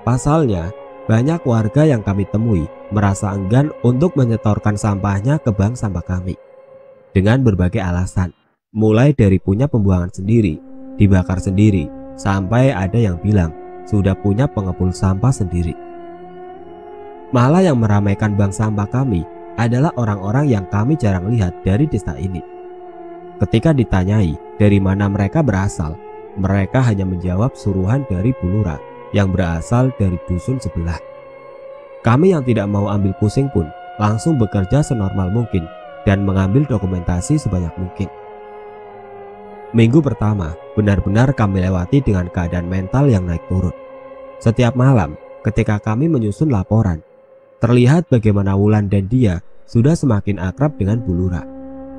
Pasalnya, banyak warga yang kami temui merasa enggan untuk menyetorkan sampahnya ke bank sampah kami dengan berbagai alasan, mulai dari punya pembuangan sendiri, dibakar sendiri, sampai ada yang bilang sudah punya pengepul sampah sendiri. Malah yang meramaikan bank sampah kami adalah orang-orang yang kami jarang lihat dari desa ini. Ketika ditanyai dari mana mereka berasal, mereka hanya menjawab suruhan dari Bu Lurah yang berasal dari dusun sebelah. Kami yang tidak mau ambil pusing pun langsung bekerja senormal mungkin dan mengambil dokumentasi sebanyak mungkin. Minggu pertama benar-benar kami lewati dengan keadaan mental yang naik turun. Setiap malam ketika kami menyusun laporan, terlihat bagaimana Wulan dan dia sudah semakin akrab dengan Bu Lurah.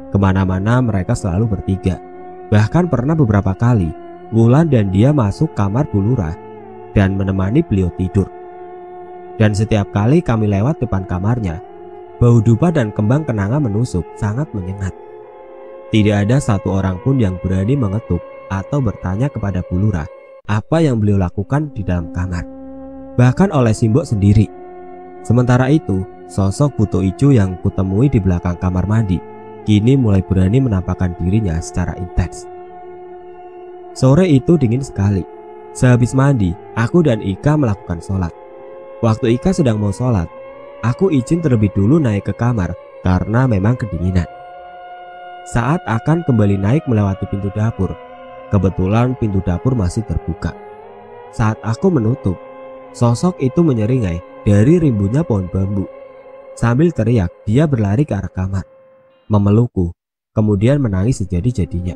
Kemana-mana mereka selalu bertiga. Bahkan pernah beberapa kali Wulan dan dia masuk kamar Bu Lurah dan menemani beliau tidur. Dan setiap kali kami lewat depan kamarnya, bau dupa dan kembang kenanga menusuk sangat menyengat. Tidak ada satu orang pun yang berani mengetuk atau bertanya kepada Bu Lurah apa yang beliau lakukan di dalam kamar, bahkan oleh Simbok sendiri. Sementara itu, sosok Buto Ijo yang kutemui di belakang kamar mandi kini mulai berani menampakkan dirinya secara intens. Sore itu dingin sekali. Sehabis mandi, aku dan Ika melakukan sholat. Waktu Ika sedang mau sholat, aku izin terlebih dulu naik ke kamar karena memang kedinginan. Saat akan kembali naik melewati pintu dapur, kebetulan pintu dapur masih terbuka. Saat aku menutup, sosok itu menyeringai dari rimbunnya pohon bambu. Sambil teriak, dia berlari ke arah kamar, memelukku, kemudian menangis sejadi-jadinya.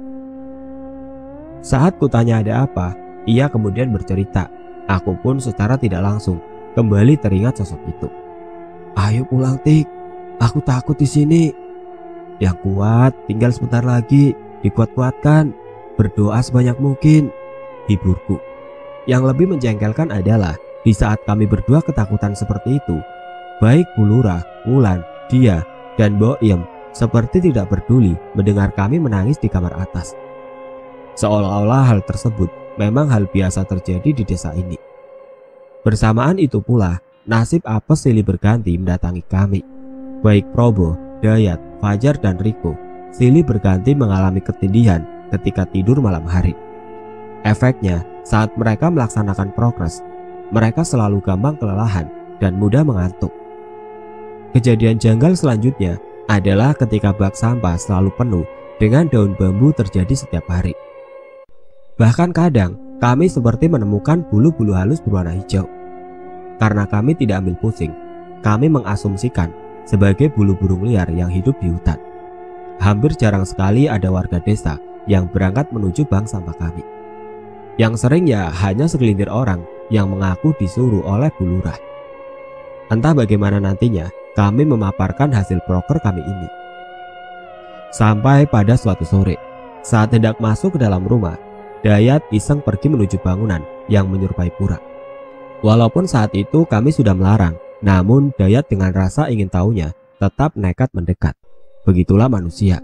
Saat kutanya ada apa, ia kemudian bercerita. Aku pun secara tidak langsung kembali teringat sosok itu. Ayo pulang Tik, aku takut di sini. Yang kuat, tinggal sebentar lagi, dikuat-kuatkan, berdoa sebanyak mungkin, hiburku. Yang lebih menjengkelkan adalah di saat kami berdua ketakutan seperti itu, baik Bu Lurah, Wulan, dia, dan Boim seperti tidak peduli mendengar kami menangis di kamar atas. Seolah-olah hal tersebut memang hal biasa terjadi di desa ini. Bersamaan itu pula, nasib apes silih berganti mendatangi kami. Baik Probo, Dayat, Fajar, dan Riko silih berganti mengalami ketindihan ketika tidur malam hari. Efeknya, saat mereka melaksanakan progres, mereka selalu gampang kelelahan dan mudah mengantuk. Kejadian janggal selanjutnya adalah ketika bak sampah selalu penuh dengan daun bambu terjadi setiap hari. Bahkan kadang kami seperti menemukan bulu-bulu halus berwarna hijau. Karena kami tidak ambil pusing, kami mengasumsikan sebagai bulu burung liar yang hidup di hutan. Hampir jarang sekali ada warga desa yang berangkat menuju bank sampah kami. Yang sering ya hanya segelintir orang yang mengaku disuruh oleh Bu Lurah. Entah bagaimana nantinya kami memaparkan hasil proker kami ini. Sampai pada suatu sore, saat hendak masuk ke dalam rumah, Dayat iseng pergi menuju bangunan yang menyerupai pura. Walaupun saat itu kami sudah melarang, namun Dayat dengan rasa ingin tahunya tetap nekat mendekat. Begitulah manusia,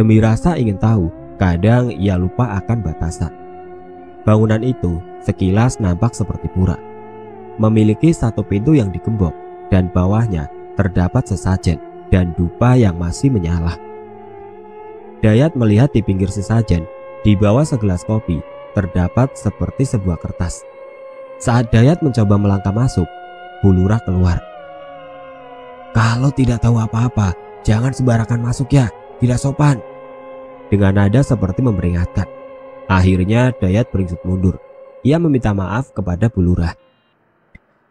demi rasa ingin tahu, kadang ia lupa akan batasan. Bangunan itu sekilas nampak seperti pura, memiliki satu pintu yang digembok dan bawahnya terdapat sesajen dan dupa yang masih menyala. Dayat melihat di pinggir sesajen, di bawah segelas kopi, terdapat seperti sebuah kertas. Saat Dayat mencoba melangkah masuk, Bu Lurah keluar. Kalau tidak tahu apa-apa, jangan sembarangan masuk ya, tidak sopan. Dengan nada seperti memperingatkan. Akhirnya Dayat beringsut mundur. Ia meminta maaf kepada Bu Lurah.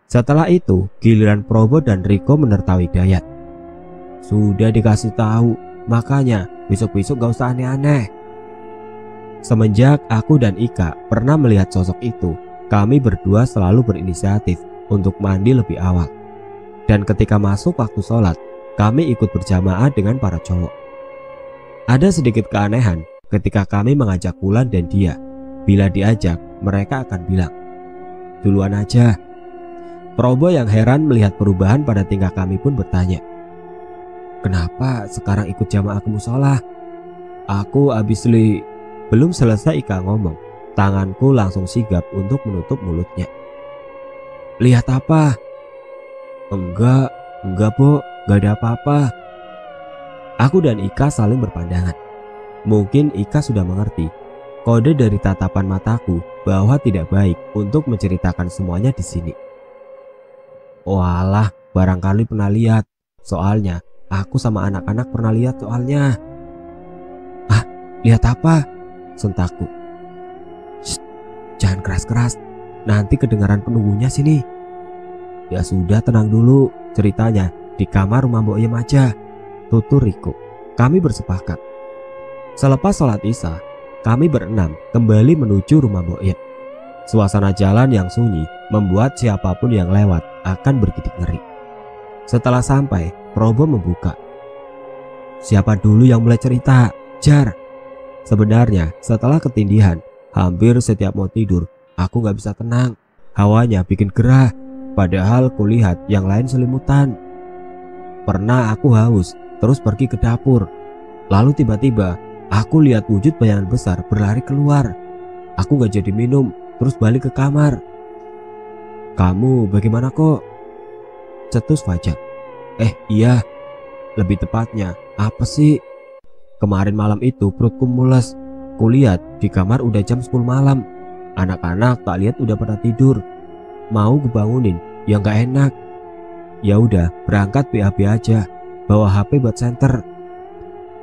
Setelah itu, giliran Probo dan Riko menertaui Dayat. Sudah dikasih tahu, makanya besok-besok gak usah aneh-aneh. Semenjak aku dan Ika pernah melihat sosok itu, kami berdua selalu berinisiatif untuk mandi lebih awal. Dan ketika masuk waktu sholat, kami ikut berjamaah dengan para cowok. Ada sedikit keanehan ketika kami mengajak Wulan dan dia. Bila diajak, mereka akan bilang, "Duluan aja." Probo yang heran melihat perubahan pada tingkah kami pun bertanya, "Kenapa sekarang ikut jamaah ke musola?" "Aku habis Belum selesai Ika ngomong, tanganku langsung sigap untuk menutup mulutnya. "Lihat apa?" Enggak Bu, gak ada apa-apa." Aku dan Ika saling berpandangan. Mungkin Ika sudah mengerti kode dari tatapan mataku bahwa tidak baik untuk menceritakan semuanya di sini. "Walah, barangkali pernah lihat. Soalnya aku sama anak-anak pernah lihat soalnya." "Ah, lihat apa?" sentakku. "Shh, jangan keras-keras, nanti kedengaran penunggunya sini." "Ya sudah, tenang dulu, ceritanya di kamar rumah Mbok Yem aja," tutur Riko. Kami bersepakat. Selepas sholat isya, kami berenam kembali menuju rumah Mbok Yem. Suasana jalan yang sunyi membuat siapapun yang lewat akan bergidik ngeri. Setelah sampai, Probo membuka. "Siapa dulu yang mulai cerita? Jar." Sebenarnya setelah ketindihan, hampir setiap mau tidur, aku gak bisa tenang. Hawanya bikin gerah, padahal kulihat yang lain selimutan. Pernah aku haus, terus pergi ke dapur. Lalu tiba-tiba, aku lihat wujud bayangan besar berlari keluar. Aku gak jadi minum, terus balik ke kamar. "Kamu bagaimana kok?" cetus Fajar. Iya, lebih tepatnya, apa sih? Kemarin malam itu perutku mules. Kulihat di kamar udah jam 10 malam. Anak-anak tak lihat udah pada tidur. Mau kebangunin, ya gak enak. Ya udah, berangkat BAB aja. Bawa HP buat senter.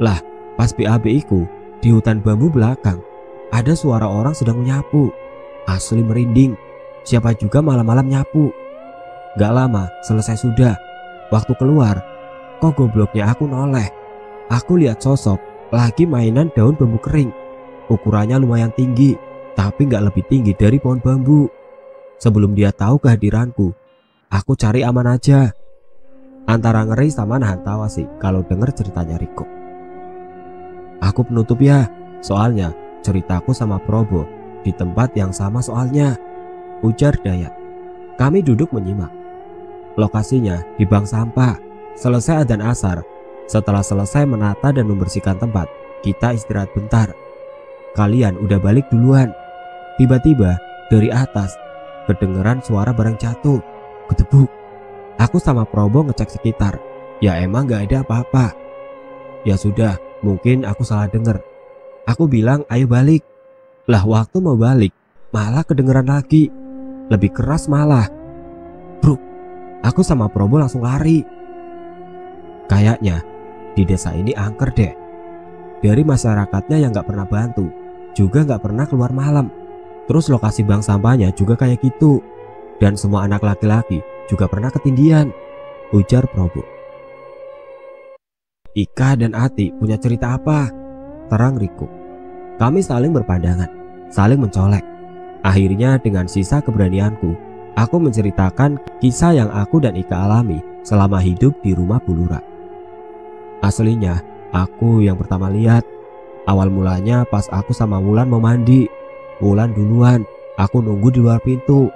Lah, pas BAB iku di hutan bambu belakang, ada suara orang sedang menyapu. Asli merinding. Siapa juga malam-malam nyapu. Gak lama, selesai sudah. Waktu keluar, kok gobloknya aku noleh. Aku lihat sosok lagi mainan daun bambu kering. Ukurannya lumayan tinggi, tapi gak lebih tinggi dari pohon bambu. Sebelum dia tahu kehadiranku, aku cari aman aja. Antara ngeri sama nahan tawa sih kalau denger ceritanya Riko. "Aku penutup ya, soalnya ceritaku sama Probo di tempat yang sama soalnya," ujar Dayat. Kami duduk menyimak. Lokasinya di bank sampah. Selesai adzan asar. Setelah selesai menata dan membersihkan tempat, kita istirahat bentar. Kalian udah balik duluan. Tiba-tiba dari atas kedengeran suara barang jatuh. Gedebuk. Aku sama Probo ngecek sekitar. Ya emang gak ada apa-apa. Ya sudah, mungkin aku salah denger. Aku bilang ayo balik. Lah waktu mau balik, malah kedengeran lagi. Lebih keras malah. Bro, aku sama Probo langsung lari. Kayaknya di desa ini angker deh. Dari masyarakatnya yang gak pernah bantu, juga gak pernah keluar malam. Terus lokasi bank sampahnya juga kayak gitu. Dan semua anak laki-laki juga pernah ketindihan, ujar Probo. Ika dan Ati punya cerita apa? Terang Riko. Kami saling berpandangan, saling mencolek. Akhirnya dengan sisa keberanianku, aku menceritakan kisah yang aku dan Ika alami selama hidup di rumah Bulura. Aslinya, aku yang pertama lihat. Awal mulanya pas aku sama Wulan mau mandi. Wulan duluan, aku nunggu di luar pintu.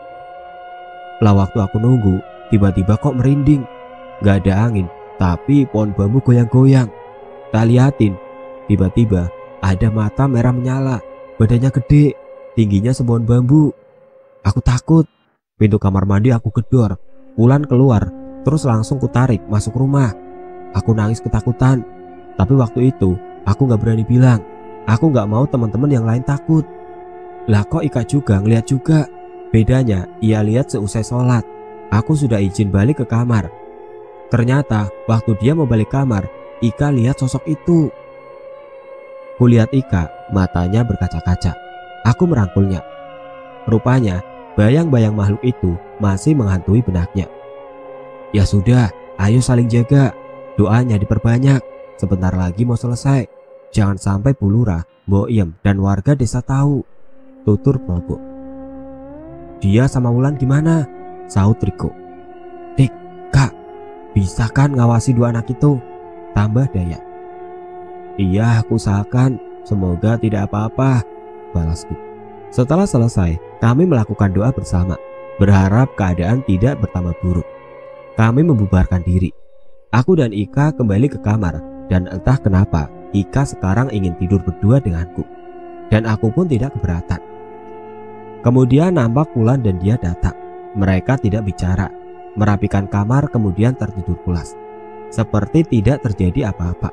Lah waktu aku nunggu, tiba-tiba kok merinding. Gak ada angin, tapi pohon bambu goyang-goyang. Tak liatin, tiba-tiba ada mata merah menyala. Badannya gede, tingginya sebuah bambu. Aku takut. Pintu kamar mandi aku gedor. Wulan keluar, terus langsung kutarik masuk rumah. Aku nangis ketakutan. Tapi waktu itu aku gak berani bilang. Aku gak mau teman-teman yang lain takut. Lah kok Ika juga ngeliat juga. Bedanya ia lihat seusai sholat. Aku sudah izin balik ke kamar. Ternyata waktu dia mau balik kamar, Ika lihat sosok itu. Kulihat Ika, matanya berkaca-kaca. Aku merangkulnya. Rupanya bayang-bayang makhluk itu masih menghantui benaknya. Ya sudah, ayo saling jaga. doanya diperbanyak. Sebentar lagi mau selesai. Jangan sampai Bu Lurah, Mbok Iem, dan warga desa tahu, tutur Probo. Dia sama Wulan gimana? Sahut Riko. Dik, Kak, bisa kan ngawasi dua anak itu? Tambah Dayat. Iya, aku usahakan. Semoga tidak apa-apa, balasku. Setelah selesai, kami melakukan doa bersama, berharap keadaan tidak bertambah buruk. Kami membubarkan diri. Aku dan Ika kembali ke kamar, dan entah kenapa Ika sekarang ingin tidur berdua denganku, dan aku pun tidak keberatan. Kemudian nampak Wulan dan dia datang. Mereka tidak bicara, merapikan kamar kemudian tertidur pulas, seperti tidak terjadi apa-apa.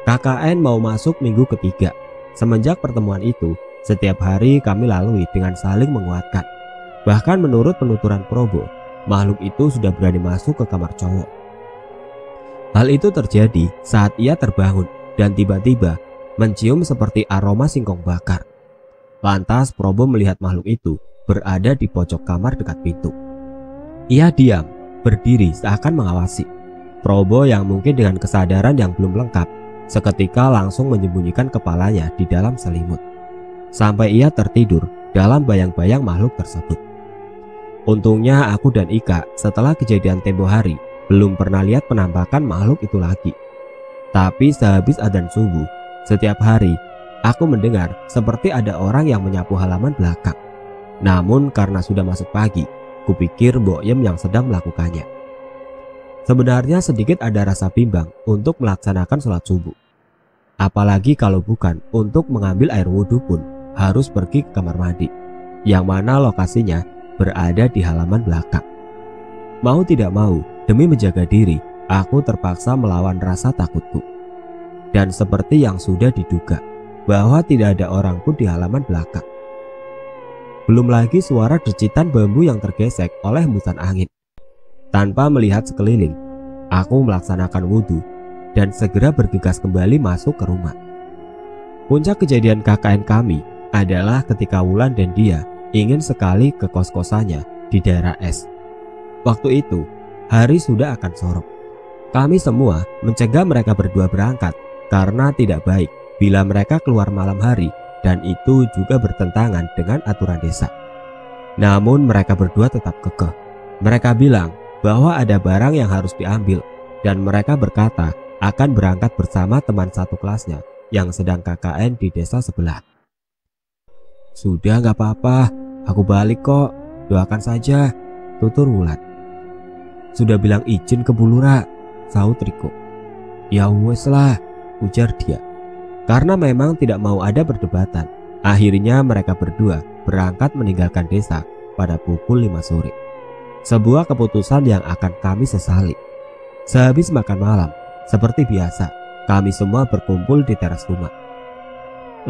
KKN mau masuk minggu ketiga. Semenjak pertemuan itu, setiap hari kami lalui dengan saling menguatkan. Bahkan menurut penuturan Probo, makhluk itu sudah berani masuk ke kamar cowok. Hal itu terjadi saat ia terbangun dan tiba-tiba mencium seperti aroma singkong bakar. Lantas Probo melihat makhluk itu berada di pojok kamar dekat pintu. Ia diam, berdiri seakan mengawasi. Probo yang mungkin dengan kesadaran yang belum lengkap, seketika langsung menyembunyikan kepalanya di dalam selimut, sampai ia tertidur dalam bayang-bayang makhluk tersebut. Untungnya aku dan Ika setelah kejadian tempo hari belum pernah lihat penampakan makhluk itu lagi. Tapi sehabis adzan subuh, setiap hari aku mendengar seperti ada orang yang menyapu halaman belakang. Namun karena sudah masuk pagi, kupikir Mbok Iem yang sedang melakukannya. Sebenarnya sedikit ada rasa bimbang untuk melaksanakan sholat subuh. Apalagi kalau bukan untuk mengambil air wudhu pun harus pergi ke kamar mandi, yang mana lokasinya berada di halaman belakang. Mau tidak mau, demi menjaga diri, aku terpaksa melawan rasa takutku. Dan seperti yang sudah diduga, bahwa tidak ada orang pun di halaman belakang. Belum lagi suara decitan bambu yang tergesek oleh hembusan angin. Tanpa melihat sekeliling, aku melaksanakan wudhu dan segera bergegas kembali masuk ke rumah. Puncak kejadian KKN kami adalah ketika Wulan dan dia ingin sekali ke kos-kosannya di daerah S. Waktu itu, hari sudah akan sorok. Kami semua mencegah mereka berdua berangkat karena tidak baik bila mereka keluar malam hari, dan itu juga bertentangan dengan aturan desa. Namun mereka berdua tetap kekeh. Mereka bilang bahwa ada barang yang harus diambil, dan mereka berkata akan berangkat bersama teman satu kelasnya yang sedang KKN di desa sebelah. Sudah gak apa-apa, aku balik kok, doakan saja, tutur Wulan. Sudah bilang izin ke Bu Lurah, sahut Riko. Ya wes lah, ujar dia. Karena memang tidak mau ada perdebatan, akhirnya mereka berdua berangkat meninggalkan desa pada pukul 5 sore. Sebuah keputusan yang akan kami sesali. Sehabis makan malam, seperti biasa, kami semua berkumpul di teras rumah.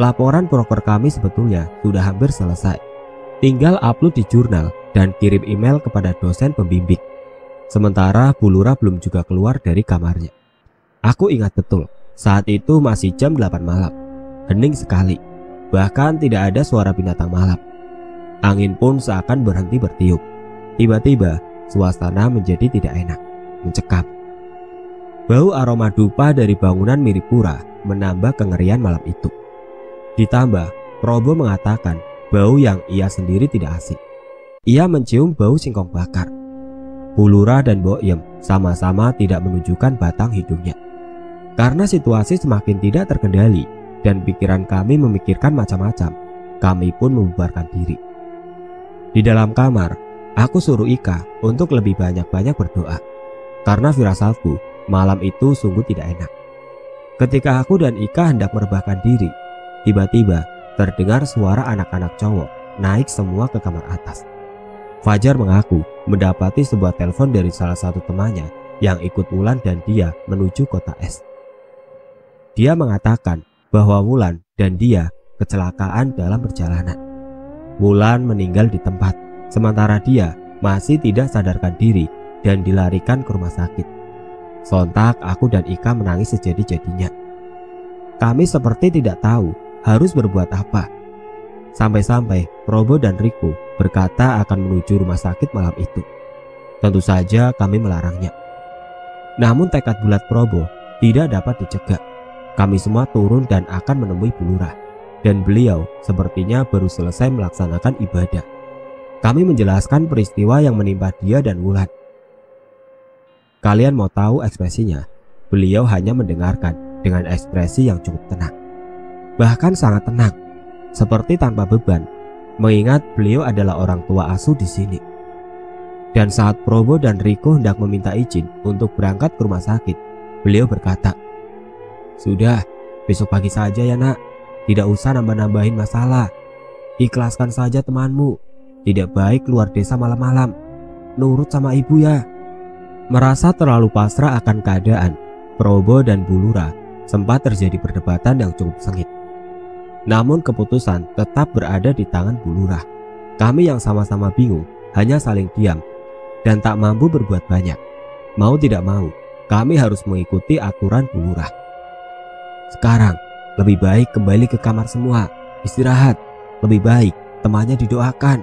Laporan proker kami sebetulnya sudah hampir selesai. Tinggal upload di jurnal dan kirim email kepada dosen pembimbing. Sementara Bu Lurah belum juga keluar dari kamarnya. Aku ingat betul, saat itu masih jam 8 malam. Hening sekali, bahkan tidak ada suara binatang malam. Angin pun seakan berhenti bertiup. Tiba-tiba suasana menjadi tidak enak, mencekam. Bau aroma dupa dari bangunan mirip pura menambah kengerian malam itu. Ditambah, Probo mengatakan bau yang ia sendiri tidak asing. Ia mencium bau singkong bakar. Bu Lurah dan Mbok Iem sama-sama tidak menunjukkan batang hidungnya. Karena situasi semakin tidak terkendali dan pikiran kami memikirkan macam-macam, kami pun membubarkan diri. Di dalam kamar, aku suruh Ika untuk lebih banyak-banyak berdoa. Karena firasatku, malam itu sungguh tidak enak. Ketika aku dan Ika hendak merebahkan diri, tiba-tiba terdengar suara anak-anak cowok naik semua ke kamar atas. Fajar mengaku mendapati sebuah telepon dari salah satu temannya yang ikut Wulan dan dia menuju kota S. Dia mengatakan bahwa Wulan dan dia kecelakaan dalam perjalanan. Wulan meninggal di tempat, sementara dia masih tidak sadarkan diri dan dilarikan ke rumah sakit. Sontak aku dan Ika menangis sejadi-jadinya. Kami seperti tidak tahu harus berbuat apa. Sampai-sampai Probo dan Riko berkata akan menuju rumah sakit malam itu. Tentu saja kami melarangnya. Namun tekad bulat Probo tidak dapat dicegah. Kami semua turun dan akan menemui Bu Lurah, dan beliau sepertinya baru selesai melaksanakan ibadah. Kami menjelaskan peristiwa yang menimpa dia dan Wulan. Kalian mau tahu ekspresinya? Beliau hanya mendengarkan dengan ekspresi yang cukup tenang. Bahkan sangat tenang, seperti tanpa beban, mengingat beliau adalah orang tua asuh di sini. Dan saat Probo dan Riko hendak meminta izin untuk berangkat ke rumah sakit, beliau berkata, "Sudah, besok pagi saja ya nak, tidak usah nambah-nambahin masalah. Ikhlaskan saja temanmu, tidak baik keluar desa malam-malam. Nurut sama ibu ya." Merasa terlalu pasrah akan keadaan, Probo dan Bu Lurah sempat terjadi perdebatan yang cukup sengit. Namun keputusan tetap berada di tangan Bu Lurah. Kami yang sama-sama bingung hanya saling diam dan tak mampu berbuat banyak. Mau tidak mau, kami harus mengikuti aturan Bu Lurah. "Sekarang lebih baik kembali ke kamar semua, istirahat. Lebih baik temannya didoakan,"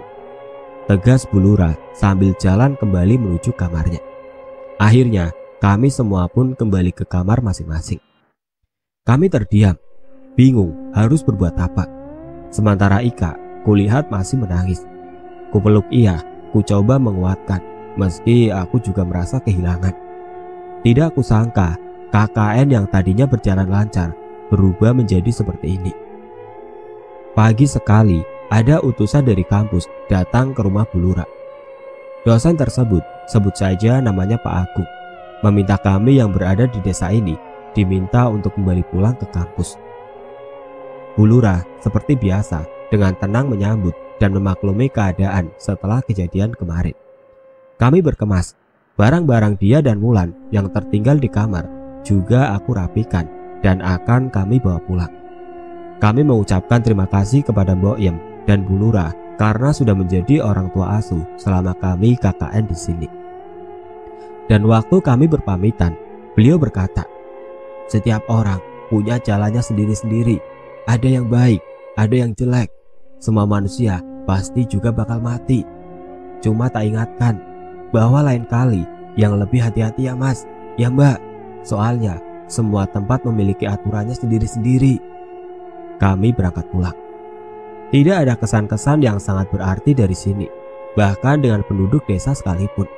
tegas Bu Lurah sambil jalan kembali menuju kamarnya. Akhirnya kami semua pun kembali ke kamar masing-masing. Kami terdiam, bingung harus berbuat apa. Sementara Ika kulihat masih menangis. Kupeluk ia, ku coba menguatkan, meski aku juga merasa kehilangan. Tidak kusangka KKN yang tadinya berjalan lancar berubah menjadi seperti ini. Pagi sekali ada utusan dari kampus datang ke rumah Bu Lurah. Dosen tersebut, sebut saja namanya Pak Agung, meminta kami yang berada di desa ini diminta untuk kembali pulang ke kampus. Bu Lurah seperti biasa dengan tenang menyambut dan memaklumi keadaan setelah kejadian kemarin. Kami berkemas, barang-barang dia dan Wulan yang tertinggal di kamar juga aku rapikan dan akan kami bawa pulang. Kami mengucapkan terima kasih kepada Mbok Yem dan Bu Lurah karena sudah menjadi orang tua asuh selama kami KKN di sini. Dan waktu kami berpamitan, beliau berkata, "Setiap orang punya jalannya sendiri-sendiri. Ada yang baik, ada yang jelek. Semua manusia pasti juga bakal mati. Cuma tak ingatkan bahwa lain kali yang lebih hati-hati ya mas, ya mbak. Soalnya semua tempat memiliki aturannya sendiri-sendiri." Kami berangkat pulang. Tidak ada kesan-kesan yang sangat berarti dari sini, bahkan dengan penduduk desa sekalipun.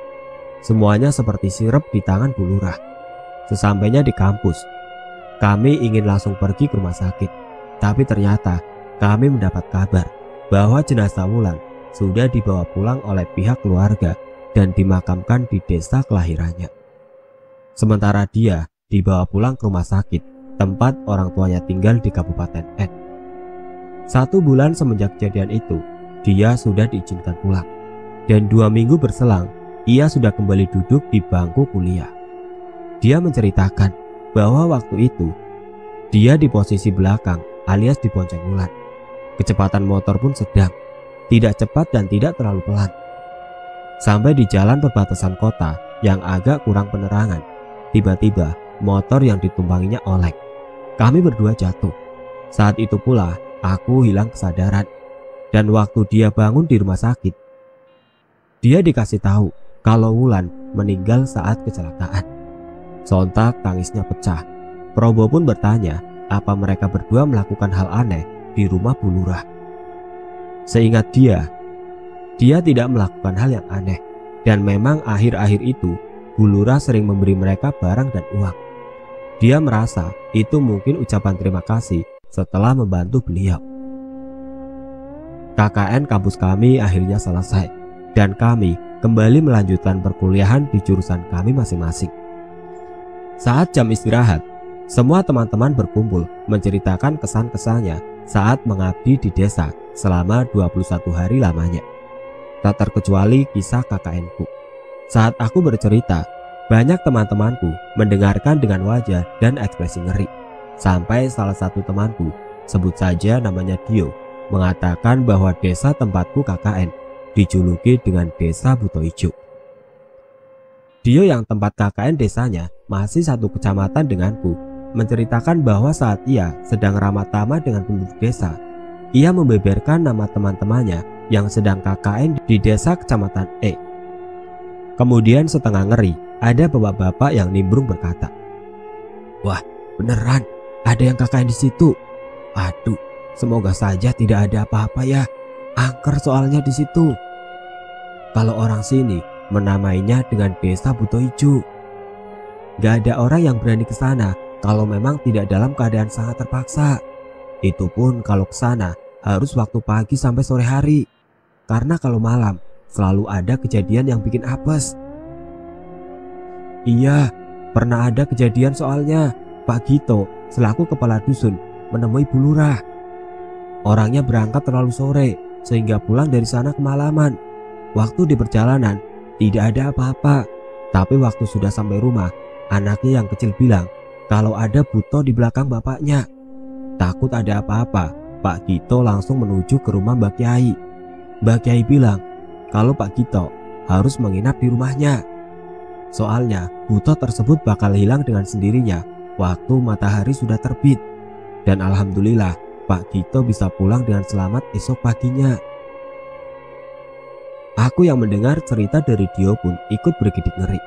Semuanya seperti sirup di tangan Bu Lurah. Sesampainya di kampus, kami ingin langsung pergi ke rumah sakit, tapi ternyata kami mendapat kabar bahwa jenazah Wulan sudah dibawa pulang oleh pihak keluarga dan dimakamkan di desa kelahirannya. Sementara dia dibawa pulang ke rumah sakit tempat orang tuanya tinggal di Kabupaten N. 1 bulan semenjak kejadian itu, dia sudah diizinkan pulang. Dan 2 minggu berselang, ia sudah kembali duduk di bangku kuliah. Dia menceritakan bahwa waktu itu, dia di posisi belakang alias di bonceng Wulan. Kecepatan motor pun sedang, tidak cepat dan tidak terlalu pelan. Sampai di jalan perbatasan kota yang agak kurang penerangan, tiba-tiba motor yang ditumpanginya oleng. Kami berdua jatuh. Saat itu pula aku hilang kesadaran. Dan waktu dia bangun di rumah sakit, dia dikasih tahu kalau Wulan meninggal saat kecelakaan. Sontak tangisnya pecah. Probo pun bertanya apa mereka berdua melakukan hal aneh di rumah Bu Lurah. Seingat dia tidak melakukan hal yang aneh. Dan memang akhir-akhir itu Bu Lurah sering memberi mereka barang dan uang. Dia merasa itu mungkin ucapan terima kasih setelah membantu beliau. KKN kampus kami akhirnya selesai dan kami kembali melanjutkan perkuliahan di jurusan kami masing-masing. Saat jam istirahat, semua teman-teman berkumpul menceritakan kesan-kesannya saat mengabdi di desa selama 21 hari lamanya. Tak terkecuali kisah KKN-ku. Saat aku bercerita, banyak teman-temanku mendengarkan dengan wajah dan ekspresi ngeri. Sampai salah satu temanku, sebut saja namanya Dio, mengatakan bahwa desa tempatku KKN dijuluki dengan Desa Buto Ijo. Dio yang tempat KKN desanya masih satu kecamatan denganku, menceritakan bahwa saat ia sedang ramah tamah dengan penduduk desa, ia membeberkan nama teman-temannya yang sedang KKN di desa kecamatan E. Kemudian setengah ngeri, ada bapak-bapak yang nimbrung berkata, "Wah, beneran ada yang KKN di situ. Aduh, semoga saja tidak ada apa-apa ya. Angker soalnya di situ. Kalau orang sini menamainya dengan Desa Buto Ijo. Gak ada orang yang berani ke sana kalau memang tidak dalam keadaan sangat terpaksa. Itu pun kalau ke sana harus waktu pagi sampai sore hari. Karena kalau malam selalu ada kejadian yang bikin apes." "Iya, pernah ada kejadian soalnya. Pak Gito selaku kepala dusun menemui Bu Lurah. Orangnya berangkat terlalu sore sehingga pulang dari sana kemalaman. Waktu di perjalanan tidak ada apa-apa. Tapi waktu sudah sampai rumah, anaknya yang kecil bilang kalau ada Buto di belakang bapaknya. Takut ada apa-apa, Pak Gito langsung menuju ke rumah Mbak Kiai. Mbak Kiai bilang kalau Pak Gito harus menginap di rumahnya. Soalnya Buto tersebut bakal hilang dengan sendirinya waktu matahari sudah terbit. Dan alhamdulillah Pak Gito bisa pulang dengan selamat esok paginya." Aku yang mendengar cerita dari Dio pun ikut bergidik ngeri.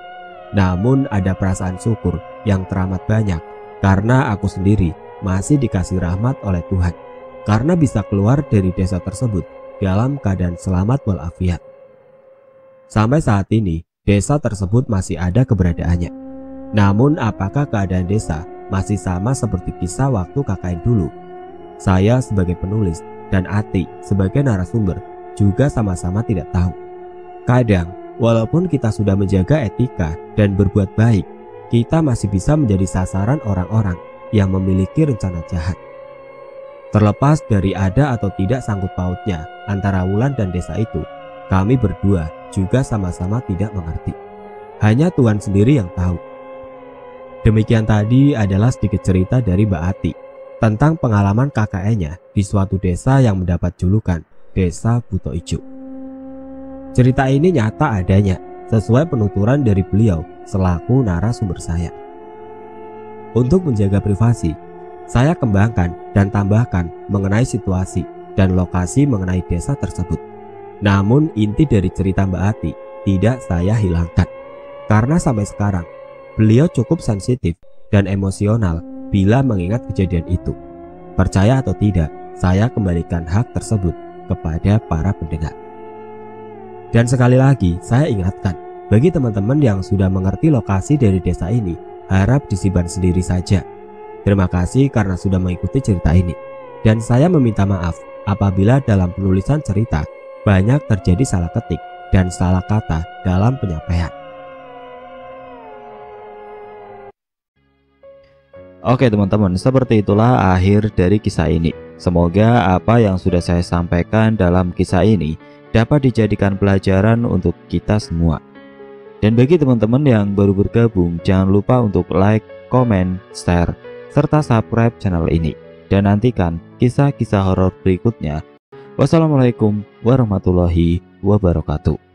Namun ada perasaan syukur yang teramat banyak karena aku sendiri masih dikasih rahmat oleh Tuhan karena bisa keluar dari desa tersebut dalam keadaan selamat walafiat. Sampai saat ini desa tersebut masih ada keberadaannya. Namun apakah keadaan desa masih sama seperti kisah waktu KKN dulu? Saya sebagai penulis dan Ati sebagai narasumber juga sama-sama tidak tahu. Kadang walaupun kita sudah menjaga etika dan berbuat baik, kita masih bisa menjadi sasaran orang-orang yang memiliki rencana jahat. Terlepas dari ada atau tidak sangkut pautnya antara Wulan dan desa itu, kami berdua juga sama-sama tidak mengerti. Hanya Tuhan sendiri yang tahu. Demikian tadi adalah sedikit cerita dari Mbak Ati tentang pengalaman KKN-nya di suatu desa yang mendapat julukan Desa Buto Ijo. Cerita ini nyata adanya sesuai penuturan dari beliau selaku narasumber saya. Untuk menjaga privasi, saya kembangkan dan tambahkan mengenai situasi dan lokasi mengenai desa tersebut. Namun inti dari cerita Mbak Ati tidak saya hilangkan karena sampai sekarang beliau cukup sensitif dan emosional bila mengingat kejadian itu. Percaya atau tidak, saya kembalikan hak tersebut kepada para pendengar. Dan sekali lagi saya ingatkan, bagi teman-teman yang sudah mengerti lokasi dari desa ini, harap disimpan sendiri saja. Terima kasih karena sudah mengikuti cerita ini. Dan saya meminta maaf apabila dalam penulisan cerita banyak terjadi salah ketik dan salah kata dalam penyampaian. Oke teman-teman, seperti itulah akhir dari kisah ini. Semoga apa yang sudah saya sampaikan dalam kisah ini dapat dijadikan pelajaran untuk kita semua. Dan bagi teman-teman yang baru bergabung, jangan lupa untuk like, komen, share, serta subscribe channel ini. Dan nantikan kisah-kisah horor berikutnya. Wassalamualaikum warahmatullahi wabarakatuh.